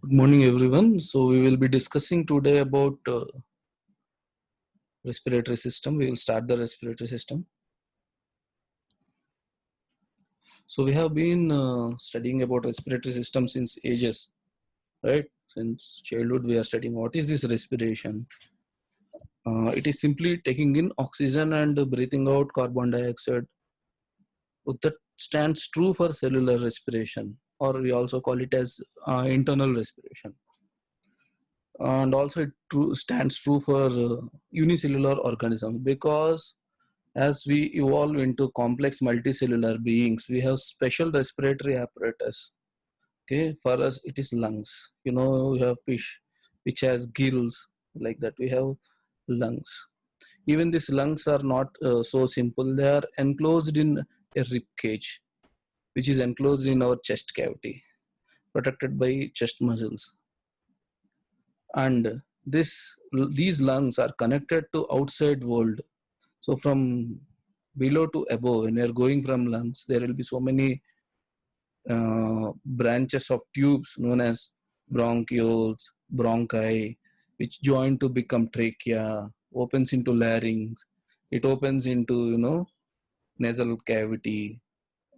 Good morning, everyone. So we will be discussing today about respiratory system. We will start the respiratory system. So we have been studying about respiratory system since ages, right? Since childhood, we are studying what is this respiration. It is simply taking in oxygen and breathing out carbon dioxide. That stands true for cellular respiration, or we also call it as internal respiration. And also it stands true for unicellular organisms, because as we evolve into complex multicellular beings, we have special respiratory apparatus. Okay, for us it is lungs. We have fish which has gills, like that we have lungs. Even these lungs are not so simple. They are enclosed in a rib cage, which is enclosed in our chest cavity, protected by chest muscles. And these lungs are connected to outside world. So from below to above, when you're going from lungs, there will be so many branches of tubes known as bronchioles, bronchi, which join to become trachea, opens into larynx, it opens into nasal cavity,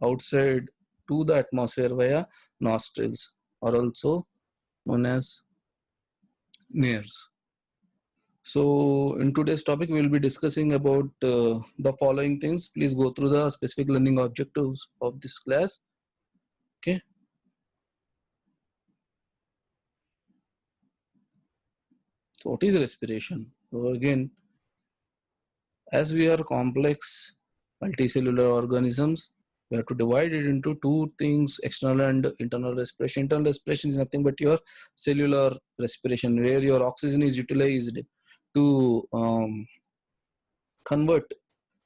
outside to the atmosphere via nostrils, or also known as nares. So in today's topic, we will be discussing about the following things. Please go through the specific learning objectives of this class. Okay. So what is respiration? So again, as we are complex multicellular organisms, we have to divide it into two things: external and internal respiration. Internal respiration is nothing but your cellular respiration, where your oxygen is utilized to convert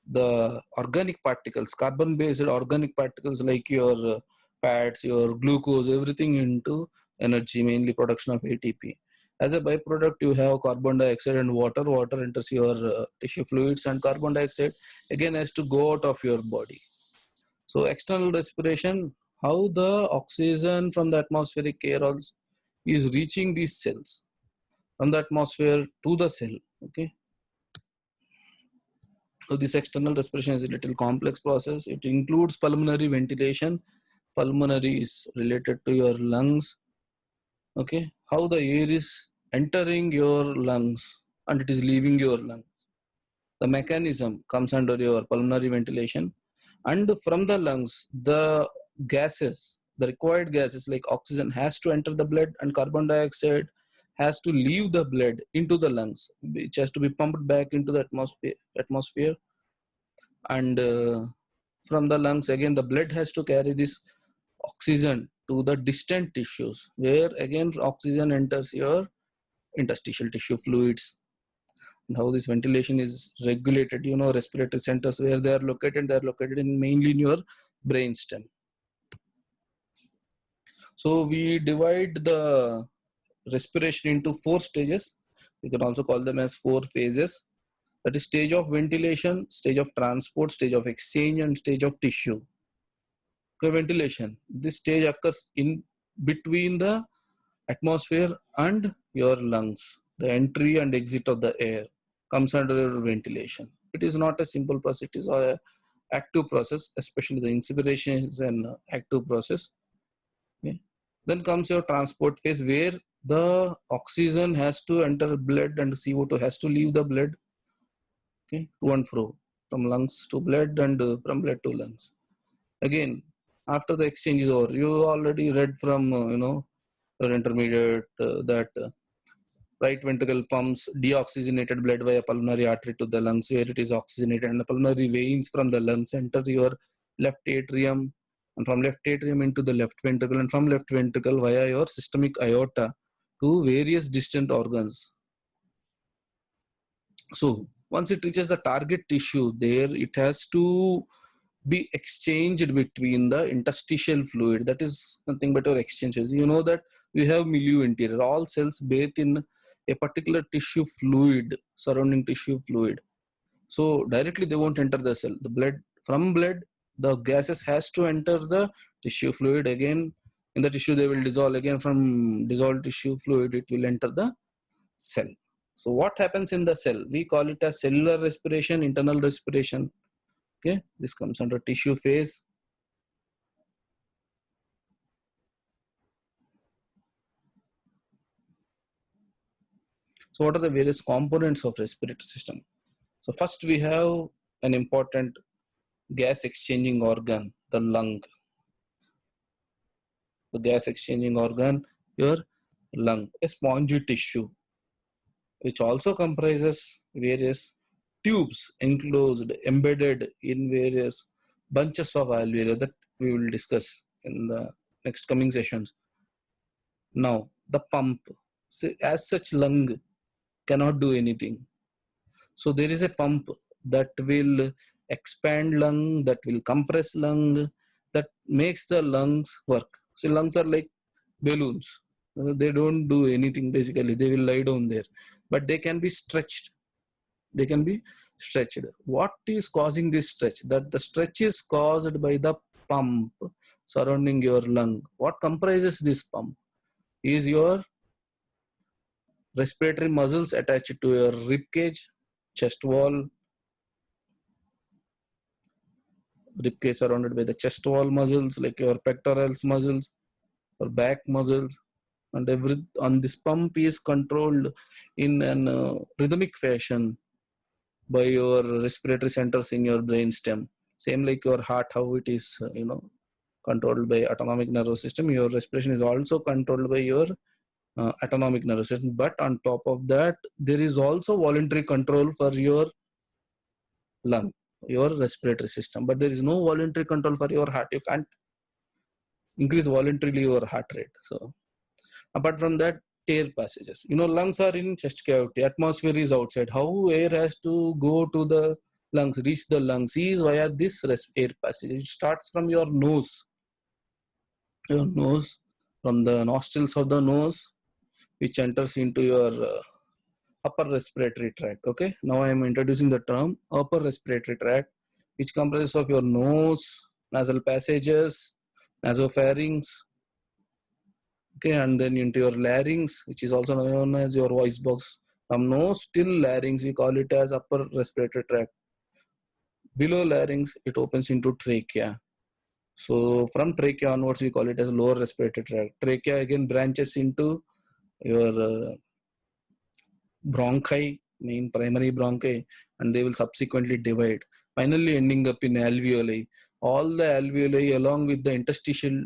the organic particles, carbon-based organic particles like your fats, your glucose, everything into energy, mainly production of ATP. As a byproduct, you have carbon dioxide and water. Water enters your tissue fluids, and carbon dioxide again has to go out of your body. So external respiration, how the oxygen from the atmospheric aerosols is reaching these cells from the atmosphere to the cell. Okay. So this external respiration is a little complex process. It includes pulmonary ventilation. Pulmonary is related to your lungs. Okay, how the air is entering your lungs and it is leaving your lungs. The mechanism comes under your pulmonary ventilation, and from the lungs, the gases, the required gases like oxygen has to enter the blood, and carbon dioxide has to leave the blood into the lungs, which has to be pumped back into the atmosphere. And from the lungs, again the blood has to carry this oxygen to the distant tissues, where again oxygen enters your interstitial tissue fluids. And how this ventilation is regulated, respiratory centers, where they are located in mainly in your brain stem. So we divide the respiration into 4 stages. We can also call them as 4 phases. That is stage of ventilation, stage of transport, stage of exchange, and stage of tissue. Okay, ventilation. This stage occurs in between the atmosphere and your lungs. The entry and exit of the air comes under ventilation. It is not a simple process. It is an active process, especially the inspiration is an active process. Okay. Then comes your transport phase, where the oxygen has to enter blood and CO2 has to leave the blood. Okay, to and fro, from lungs to blood and from blood to lungs. Again, after the exchange is over, you already read from your intermediate that right ventricle pumps deoxygenated blood via pulmonary artery to the lungs, where it is oxygenated, and the pulmonary veins from the lungs enter your left atrium, and from left atrium into the left ventricle, and from left ventricle via your systemic aorta to various distant organs. So once it reaches the target tissue, there it has to be exchanged between the interstitial fluid. That is nothing but your exchanges. You know that we have milieu interior. All cells bathe in a particular tissue fluid, surrounding tissue fluid. So directly they won't enter the cell. The blood, from blood, the gases has to enter the tissue fluid. Again, In the tissue, they will dissolve again. From dissolved tissue fluid, it will enter the cell. So what happens in the cell? We call it as cellular respiration, internal respiration. Okay, this comes under tissue phase. So what are the various components of respiratory system? So first we have an important gas exchanging organ, the lung. The gas exchanging organ, your lung, a spongy tissue, which also comprises various tubes enclosed, embedded in various bunches of alveoli that we will discuss in the next coming sessions. Now, the pump, so as such, lung cannot do anything. So there is a pump that will expand lung, that will compress lung, that makes the lungs work. So lungs are like balloons. They don't do anything basically. They will lie down there, but they can be stretched. They can be stretched. What is causing this stretch? That the stretch is caused by the pump surrounding your lung. What comprises this pump is your respiratory muscles attached to your rib cage, chest wall, rib cage surrounded by the chest wall muscles like your pectorals muscles or back muscles, and every on this pump is controlled in an rhythmic fashion by your respiratory centers in your brain stem. Same like your heart, how it is controlled by autonomic nervous system. Your respiration is also controlled by your autonomic nervous system. But on top of that, there is also voluntary control for your lung, your respiratory system. But there is no voluntary control for your heart. You can't increase voluntarily your heart rate. So apart from that, air passages. Lungs are in chest cavity. Atmosphere is outside. How air has to go to the lungs, reach the lungs, is via this air passage. It starts from your nose. Your nose, from the nostrils of the nose, which enters into your upper respiratory tract. Okay, now I am introducing the term upper respiratory tract, which comprises of your nose, nasal passages, nasopharynx, okay, and then into your larynx, which is also known as your voice box. From nose till larynx, we call it as upper respiratory tract. Below larynx, it opens into trachea. So from trachea onwards, we call it as lower respiratory tract. Trachea again branches into your bronchi, main primary bronchi, and they will subsequently divide, finally ending up in alveoli. All the alveoli along with the interstitial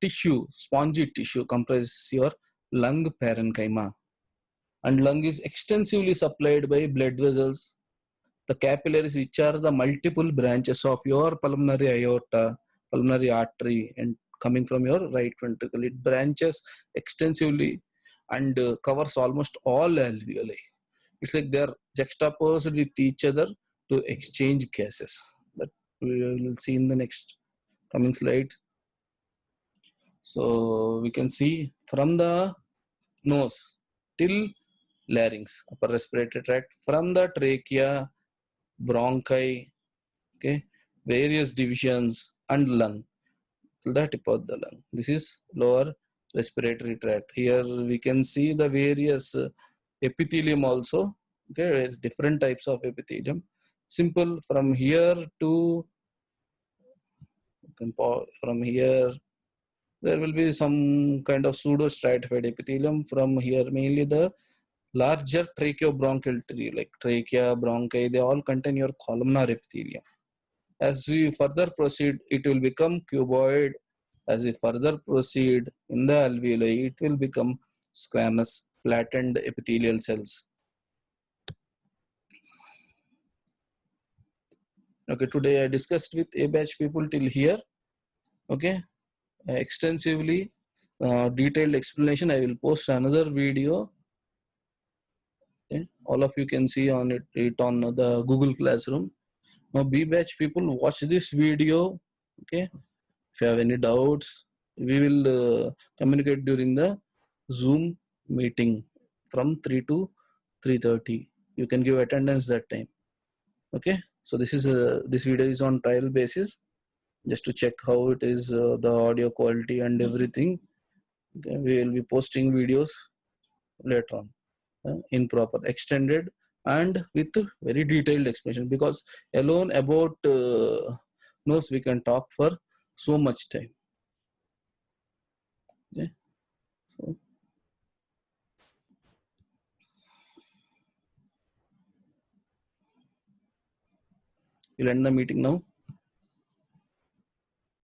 tissue, spongy tissue, comprises your lung parenchyma. And lung is extensively supplied by blood vessels, the capillaries, which are the multiple branches of your pulmonary aorta, pulmonary artery, and coming from your right ventricle. It branches extensively and covers almost all alveoli. It's like they're juxtaposed with each other to exchange gases. That we will see in the next coming slide. So we can see from the nose till larynx, upper respiratory tract, from the trachea, bronchi, okay, various divisions, and lung, till the tip of the lung. This is lower respiratory tract. Here we can see the various epithelium also. Okay, there's different types of epithelium. Simple from here to from here. There will be some kind of pseudo stratified epithelium from here. Mainly the larger tracheobronchial tree like trachea, bronchi, they all contain your columnar epithelium. As we further proceed, it will become cuboid. As we further proceed in the alveoli, it will become squamous, flattened epithelial cells. Okay, today I discussed with a batch people till here. Okay, extensively detailed explanation. I will post another video. Okay, all of you can see on it on the Google Classroom. Now, B batch people, watch this video. Okay, if you have any doubts, we will communicate during the Zoom meeting from 3 to 3:30. You can give attendance that time. Okay, so this video is on trial basis. just to check how it is, the audio quality and everything. Okay, we will be posting videos later on in proper extended and with very detailed explanation, because alone about nose we can talk for so much time. Okay, so we'll end the meeting now.